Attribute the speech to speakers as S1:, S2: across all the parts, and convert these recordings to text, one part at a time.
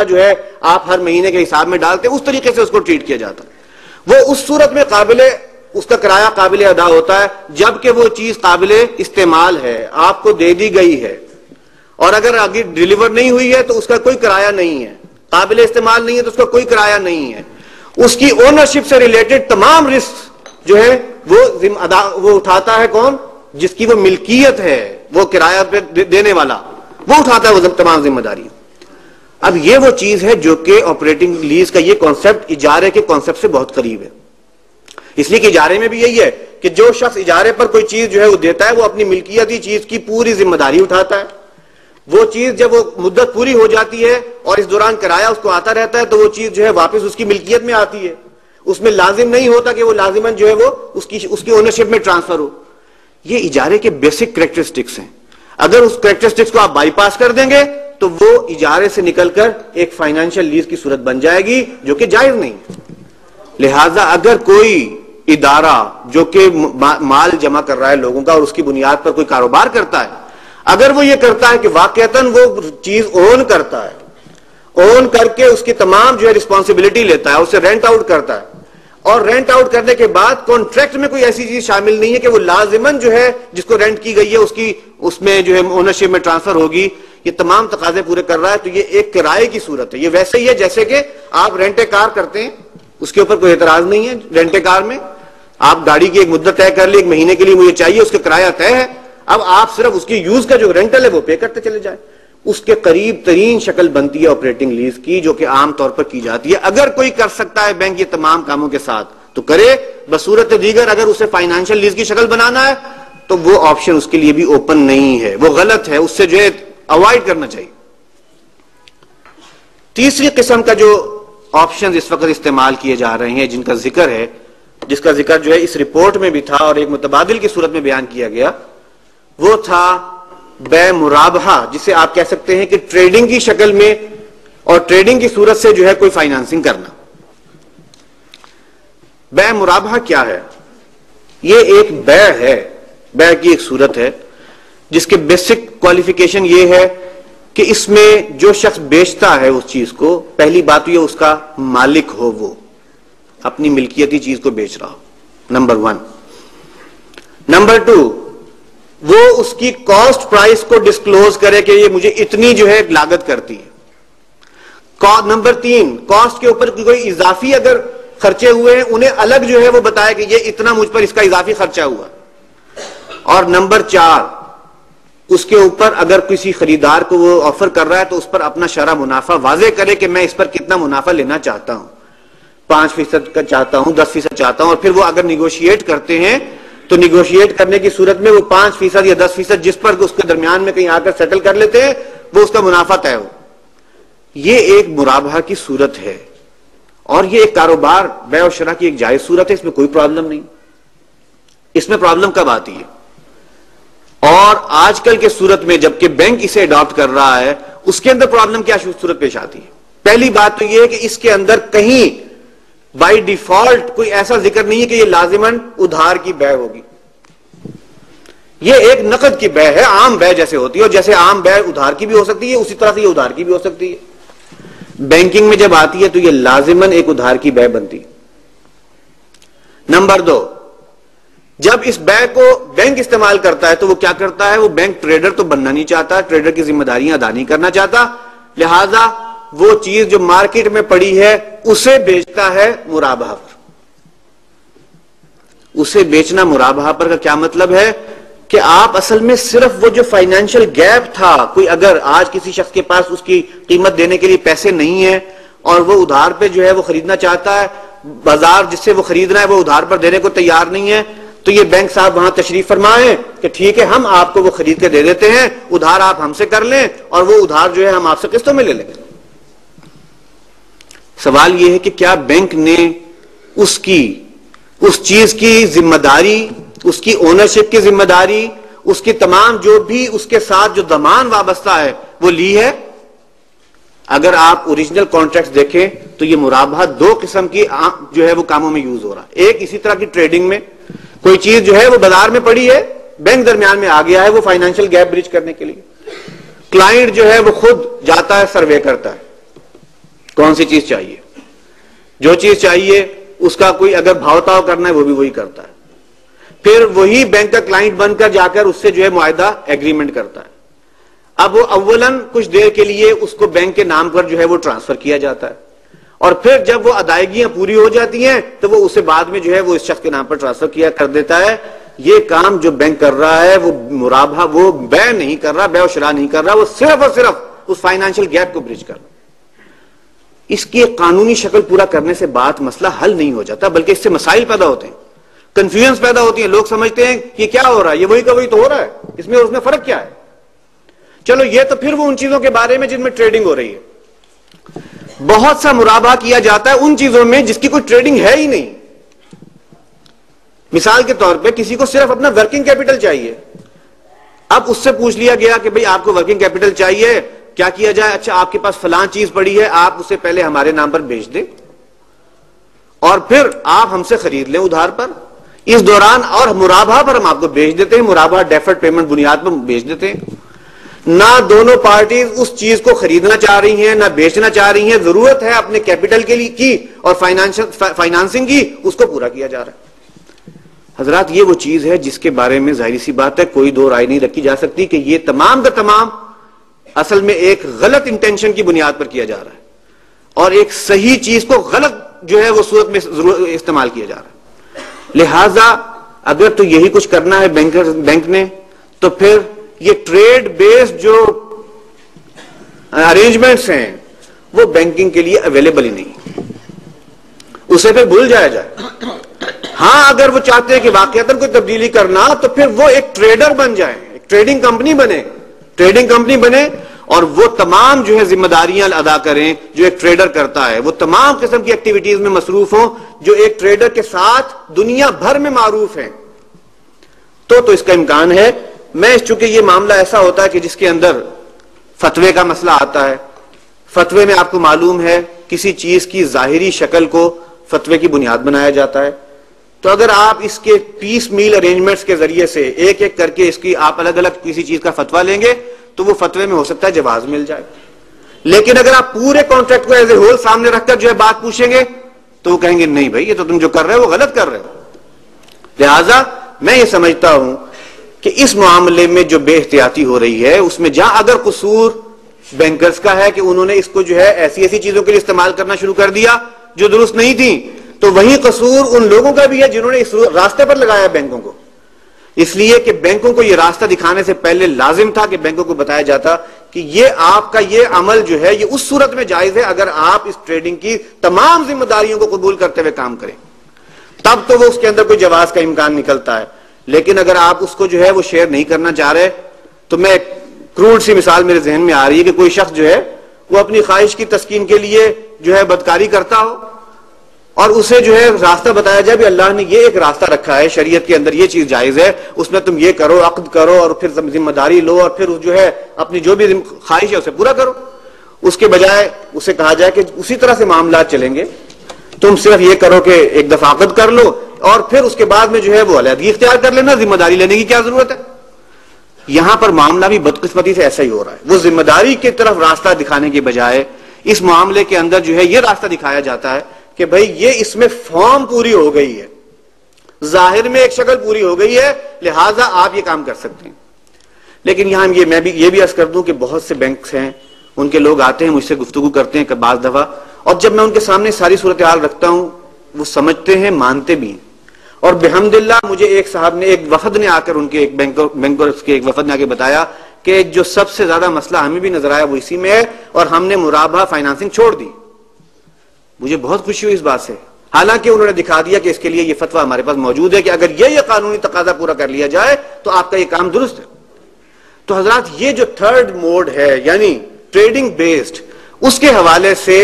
S1: جو ہے آپ ہر مہینے کے حساب میں ڈالتے ہیں، اس طریقے سے اس کو ٹریٹ کیا جاتا ہے۔ وہ اس صورت میں اس کا کرایہ قابل ادا ہوتا ہے جبکہ وہ چیز قابل استعمال ہے، آپ کو دے دی گئی ہے، اور اگر آگے ڈیلیور نہیں ہوئی ہے تو اس کا کوئی کرایہ نہیں ہے، قابل استعمال نہیں ہے تو اس کا کوئی کرایہ نہیں ہے۔ اس کی اونرشپ سے ریلیٹڈ تمام رسک جو ہے وہ اٹھاتا ہے کون؟ جس کی وہ ملکیت ہے، وہ کرایہ پہ دینے والا، وہ اٹھاتا ہے وہ تمام ذمہ داری۔ اب یہ وہ چیز ہے جو کہ آپریٹنگ لیز کا یہ کانسیپٹ اجارے کے کانسیپٹ سے بہت قریب ہے، اس لیے کہ اجارے میں بھی یہی ہے کہ جو شخص اجارے پر کوئی چیز جو ہے وہ دیتا ہے وہ اپنی ملکیتی چیز کی پوری ذمہ داری اٹھاتا ہے۔ وہ چیز جب وہ مدت پوری ہو جاتی ہے اور اس دوران کرایہ اس کو آتا رہتا ہے تو وہ چیز جو ہے واپس اس کی ملکیت میں آتی ہے، اس میں لازم نہیں ہوتا کہ وہ لازماً جو ہے وہ اس کی اونرشپ میں ٹرانسفر ہو۔ یہ اجارے کے بیسک کریکٹرسٹکس ہیں، اگر اس کریکٹرسٹکس کو آپ بائی پاس کر دیں گے تو وہ اجارے سے نکل کر ایک فائنینشیل لیز کی صورت بن جائے گی جو کہ جائز نہیں۔ لہذا اگر کوئی ادارہ جو کہ مال جمع کر رہا ہے لوگوں کا اور اس کی بنیاد پر کوئی کاروبار کرتا ہے، اگر وہ یہ کرتا ہے کہ واقعتاً وہ چیز اون کرتا ہے، اون کر کے اس کی تمام جو ہے رسپانسبلٹی لیتا ہے، اسے رینٹ آؤٹ کرتا ہے، اور رینٹ آؤٹ کرنے کے بعد کانٹریکٹ میں کوئی ایسی چیز شامل نہیں ہے کہ وہ لازماً جو ہے جس کو رینٹ کی گئی ہے اس میں جو ہے اونرشپ میں ٹرانسفر ہوگی، یہ تمام تقاضے پورے کر رہا ہے، تو یہ ایک کرائے کی صورت ہے۔ یہ ویسے ہی ہے جیسے کہ آپ رینٹ کار کرتے ہیں، اس کے اوپر کوئی اعتراض نہیں ہے، رینٹ کار میں آپ گاڑی کی ایک مدت طے کر لی، ایک مہینے کے لیے مجھے چاہیے، اس کا کرایہ طے ہے، اب آپ صرف اس کی یوز کا جو رینٹل ہے وہ پے کرتے چلے جائیں۔ اس کے قریب ترین شکل بنتی ہے آپریٹنگ لیز کی، جو کہ عام طور پر کی جاتی ہے۔ اگر کوئی کر سکتا ہے بینک یہ تمام کاموں کے ساتھ تو کرے، بصورت دیگر اگر اسے فائنینشیل لیز کی شکل بنانا ہے تو وہ آپشن اس کے لیے بھی اوپن نہیں ہے، وہ غلط ہے، اس سے جو ہے اوائڈ کرنا چاہیے۔ تیسری قسم کا جو آپشن اس وقت استعمال کیے جا رہے ہیں جن کا ذکر ہے، جس کا ذکر جو ہے اس رپورٹ میں بھی تھا اور ایک متبادل کی صورت میں بیان کیا گیا، وہ تھا بے مرابحہ، جسے آپ کہہ سکتے ہیں کہ ٹریڈنگ کی شکل میں اور ٹریڈنگ کی صورت سے جو ہے کوئی فائنانسنگ کرنا۔ بے مرابحہ کیا ہے؟ یہ ایک بیع ہے، بیع کی ایک صورت ہے جس کے بیسک کوالیفیکیشن یہ ہے کہ اس میں جو شخص بیچتا ہے اس چیز کو، پہلی بات یہ اس کا مالک ہو، وہ اپنی ملکیتی چیز کو بیچ رہا ہو، نمبر 1۔ نمبر 2، وہ اس کی کاسٹ پرائس کو ڈسکلوز کرے کہ یہ مجھے اتنی جو ہے لاگت کرتی ہے۔ نمبر 3، کاسٹ کے اوپر کوئی اضافی اگر خرچے ہوئے ہیں انہیں الگ جو ہے وہ بتایا کہ یہ اتنا مجھ پر اس کا اضافی خرچہ ہوا۔ اور نمبر 4، اس کے اوپر اگر کسی خریدار کو وہ آفر کر رہا ہے تو اس پر اپنا شرح منافع واضح کرے کہ میں اس پر کتنا منافع لینا چاہتا ہوں، 5% کا چاہتا ہوں، 10% چاہتا ہوں، اور پھر وہ اگر نیگوشیٹ کرتے ہیں تو نیگوشیٹ کرنے کی صورت میں وہ 5% یا 10% جس پر اس کے درمیان میں کہیں آ کر سیٹل کر لیتے ہیں وہ اس کا منافع طے ہو۔ یہ ایک مرابحہ کی صورت ہے اور یہ ایک کاروبار بیع و شرح کی ایک جائز صورت ہے، اس میں کوئی پرابلم نہیں۔ اس میں پرابلم کب آتی ہے؟ اور آج کل کے صورت میں جبکہ بینک اسے اڈاپٹ کر رہا ہے، اس کے اندر پرابلم کیا صورت پیش آتی ہے؟ پہلی بات تو یہ ہے کہ اس کے اندر کہیں بائی ڈیفالٹ کوئی ایسا ذکر نہیں ہے کہ یہ لازماً ادھار کی بیع ہوگی۔ یہ ایک نقد کی بیع ہے، عام بیع جیسے ہوتی ہے، اور جیسے عام بیع ادھار کی بھی ہو سکتی ہے اسی طرح سے یہ ادھار کی بھی ہو سکتی ہے۔ بینکنگ میں جب آتی ہے تو یہ لازماً ایک ادھار کی بیع بنتی۔ نمبر 2، جب اس بیع کو بینک استعمال کرتا ہے تو وہ کیا کرتا ہے؟ وہ بینک ٹریڈر تو بننا نہیں چاہتا، ٹریڈر کی ذمہ داریاں ادا نہیں کرنا چاہتا، لہذا وہ چیز جو مارکیٹ میں پڑی ہے اسے بیچتا ہے مرابحہ پر۔ اسے بیچنا مرابحہ پر کا کیا مطلب ہے کہ آپ اصل میں صرف وہ جو فائنینشیل گیپ تھا، کوئی اگر آج کسی شخص کے پاس اس کی قیمت دینے کے لیے پیسے نہیں ہیں اور وہ ادھار پہ جو ہے وہ خریدنا چاہتا ہے، بازار جس سے وہ خریدنا ہے وہ ادھار پر دینے کو تیار نہیں ہے، تو یہ بینک صاحب وہاں تشریف فرمائیں کہ ٹھیک ہے ہم آپ کو وہ خرید کے دے دیتے ہیں، ادھار آپ ہم سے کر لیں اور وہ ادھار جو ہے ہم آپ سے قسطوں میں لے لیں گے۔ سوال یہ ہے کہ کیا بینک نے اس چیز کی ذمہ داری، اس کی اونرشپ کی ذمہ داری، اس کی تمام جو بھی اس کے ساتھ جو ضمان وابستہ ہے وہ لی ہے؟ اگر آپ اوریجنل کانٹریکٹس دیکھیں تو یہ مرابحہ 2 قسم کی جو ہے وہ کاموں میں یوز ہو رہا ہے۔ ایک اسی طرح کی ٹریڈنگ میں کوئی چیز جو ہے وہ بازار میں پڑی ہے، بینک درمیان میں آ گیا ہے وہ فائنینشیل گیپ بریچ کرنے کے لیے، کلائنٹ جو ہے وہ خود جاتا ہے سروے کرتا ہے، کون سی چیز چاہیے. جو چیز چاہیے اس کا کوئی اگر بھاؤ تاؤ کرنا ہے وہ بھی وہی کرتا ہے. پھر وہی بینک کا کلائنٹ بن کر جا کر اس سے جو ہے معاہدہ ایگریمنٹ کرتا ہے. اب وہ اولاً کچھ دیر کے لیے اس کو بینک کے نام پر جو ہے وہ ٹرانسفر کیا جاتا ہے, اور پھر جب وہ ادائیگیاں پوری ہو جاتی ہیں تو وہ اسے بعد میں جو ہے وہ اس شخص کے نام پر ٹرانسفر کیا کر دیتا ہے. یہ کام جو بینک کر رہا ہے وہ مرابحہ, وہ بے نہیں کر رہا, بے و شراء نہیں کر رہا, وہ صرف اور صرف اس فائنانشیل گیپ کو برج کر رہا. اس کی قانونی شکل پورا کرنے سے بات مسئلہ حل نہیں ہو جاتا, بلکہ اس سے مسائل پیدا ہوتے ہیں, کنفیوژن پیدا ہوتی ہیں. لوگ سمجھتے ہیں کہ کیا ہو رہا ہے, یہ وہی کا وہی تو ہو رہا ہے, اس میں اور اس میں فرق کیا ہے. چلو یہ تو پھر وہ ان چیزوں کے بارے میں جن میں ٹریڈنگ ہو رہی ہے. بہت سا مرابحہ کیا جاتا ہے ان چیزوں میں جس کی کوئی ٹریڈنگ ہے ہی نہیں. مثال کے طور پہ کسی کو صرف اپنا ورکنگ کیپٹل چاہیے. اب اس سے پوچھ لیا گیا کہ بھئی آپ کو ورکنگ کیپٹل چاہیے, کیا کیا جائے؟ اچھا آپ کے پاس فلاں چیز پڑی ہے, آپ اسے پہلے ہمارے نام پر بیچ دیں اور پھر آپ ہم سے خرید لیں ادھار پر. اس دوران اور مرابحہ پر ہم آپ کو بیچ دیتے ہیں, مرابحہ ڈیفرڈ پیمنٹ بنیاد پر بیچ دیتے ہیں. نہ دونوں پارٹیز اس چیز کو خریدنا چاہ رہی ہیں نہ بیچنا چاہ رہی ہیں. ضرورت ہے اپنے کیپٹل کے لیے کی اور فائنانسنگ کی, اس کو پورا کیا جا رہا ہے. حضرات یہ وہ چیز ہے جس کے بارے میں ظاہری سی بات ہے کوئی دو رائے نہیں رکھی جا سکتی کہ یہ تمام کا تمام اصل میں ایک غلط انٹینشن کی بنیاد پر کیا جا رہا ہے اور ایک صحیح چیز کو غلط جو ہے وہ صورت میں استعمال کیا جا رہا ہے. لہذا اگر تو یہی کچھ کرنا ہے بینک نے, تو پھر یہ ٹریڈ بیسڈ جو ارینجمنٹس ہیں وہ بینکنگ کے لیے اویلیبل ہی نہیں, اسے پھر بھول جایا جائے. ہاں اگر وہ چاہتے ہیں کہ واقعتاً کوئی تبدیلی کرنا تو پھر وہ ایک ٹریڈر بن جائیں, ایک ٹریڈنگ کمپنی بنے اور وہ تمام جو ہے ذمہ داریاں ادا کریں جو ایک ٹریڈر کرتا ہے. وہ تمام قسم کی ایکٹیویٹیز میں مصروف ہوں جو ایک ٹریڈر کے ساتھ دنیا بھر میں معروف ہیں. تو اس کا امکان ہے. میں چونکہ یہ معاملہ ایسا ہوتا ہے کہ جس کے اندر فتوے کا مسئلہ آتا ہے, فتوے میں آپ کو معلوم ہے کسی چیز کی ظاہری شکل کو فتوے کی بنیاد بنایا جاتا ہے. تو اگر آپ اس کے پیس میل ارینجمنٹس کے ذریعے سے ایک ایک کر کے اس کی آپ الگ الگ کسی چیز کا فتویٰ لیں گے تو وہ فتوے میں ہو سکتا ہے جواز مل جائے. لیکن اگر آپ پورے کانٹریکٹ کو ایز اے ہول سامنے رکھ کر جو ہے بات پوچھیں گے تو وہ کہیں گے نہیں بھائی یہ تو تم جو کر رہے ہو وہ غلط کر رہے ہو. لہذا میں یہ سمجھتا ہوں کہ اس معاملے میں جو بے احتیاطی ہو رہی ہے اس میں جہاں اگر قصور بینکرز کا ہے کہ انہوں نے اس کو جو ہے ایسی چیزوں کے لیے استعمال کرنا شروع کر دیا جو درست نہیں تھی, تو وہی قصور ان لوگوں کا بھی ہے جنہوں نے اس راستے پر لگایا بینکوں کو. اس لیے کہ بینکوں کو یہ راستہ دکھانے سے پہلے لازم تھا کہ بینکوں کو بتایا جاتا کہ یہ آپ کا یہ عمل جو ہے یہ اس صورت میں جائز ہے اگر آپ اس ٹریڈنگ کی تمام ذمہ داریوں کو قبول کرتے ہوئے کام کریں, تب تو وہ اس کے اندر کوئی جواز کا امکان نکلتا ہے. لیکن اگر آپ اس کو جو ہے وہ شیئر نہیں کرنا چاہ رہے, تو میں کروڈ سی مثال میرے ذہن میں آ رہی ہے کہ کوئی شخص جو ہے وہ اپنی خواہش کی تسکین کے لیے جو ہے بدکاری کرتا ہو اور اسے جو ہے راستہ بتایا جائے بھی اللہ نے یہ ایک راستہ رکھا ہے شریعت کے اندر, یہ چیز جائز ہے, اس میں تم یہ کرو, عقد کرو اور پھر ذمہ داری لو اور پھر جو ہے اپنی جو بھی خواہش ہے اسے پورا کرو. اس کے بجائے اسے کہا جائے کہ اسی طرح سے معاملات چلیں گے, تم صرف یہ کرو کہ ایک دفعہ عقد کر لو اور پھر اس کے بعد میں جو ہے وہ علیحدگی اختیار کر لینا, ذمہ داری لینے کی کیا ضرورت ہے. یہاں پر معاملہ بھی بدقسمتی سے ایسا ہی ہو رہا ہے. وہ ذمہ داری کی طرف راستہ دکھانے کے بجائے اس معاملے کے اندر جو ہے یہ راستہ دکھایا جاتا ہے کہ بھئی یہ اس میں فارم پوری ہو گئی ہے, ظاہر میں ایک شکل پوری ہو گئی ہے, لہٰذا آپ یہ کام کر سکتے ہیں. لیکن یہاں میں بھی یہ عرض کر دوں کہ بہت سے بینکس ہیں, ان کے لوگ آتے ہیں مجھ سے گفتگو کرتے ہیں بعض دفعہ, اور جب میں ان کے سامنے ساری صورتحال رکھتا ہوں وہ سمجھتے ہیں, مانتے بھی ہیں. اور بحمدللہ مجھے ایک صاحب نے, ایک وفد نے آ کر ان کے ایک بینکرز کے ایک وفد نے آ کے بتایا کہ جو سب سے زیادہ مسئلہ ہمیں بھی نظر آیا وہ اسی میں ہے اور ہم نے مرابحہ فائنانسنگ چھوڑ دی. مجھے بہت خوشی ہوئی اس بات سے, حالانکہ انہوں نے دکھا دیا کہ اس کے لیے یہ فتویٰ ہمارے پاس موجود ہے کہ اگر یہ قانونی تقاضا پورا کر لیا جائے تو آپ کا یہ کام درست ہے. تو حضرات یہ جو تھرڈ موڈ ہے یعنی ٹریڈنگ بیسڈ, اس کے حوالے سے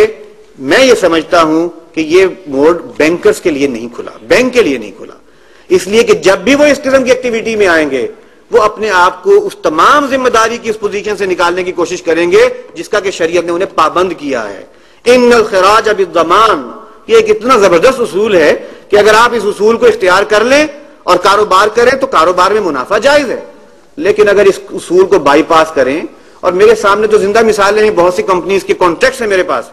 S1: میں یہ سمجھتا ہوں کہ یہ موڈ بینکرز کے لیے نہیں کھلا, بینک کے لیے نہیں کھلا. اس لیے کہ جب بھی وہ اس قسم کی ایکٹیویٹی میں آئیں گے وہ اپنے آپ کو اس تمام ذمہ داری کی اس پوزیشن سے نکالنے کی کوشش کریں گے جس کا کہ شریعت نے انہیں پابند کیا ہے. ان الخراج بالضمان, یہ ایک اتنا زبردست اصول ہے کہ اگر آپ اس اصول کو اختیار کر لیں اور کاروبار کریں تو کاروبار میں منافع جائز ہے. لیکن اگر اس اصول کو بائی پاس کریں, اور میرے سامنے تو زندہ مثالیں ہیں, بہت سی کمپنیز کے کانٹریکٹس ہیں میرے پاس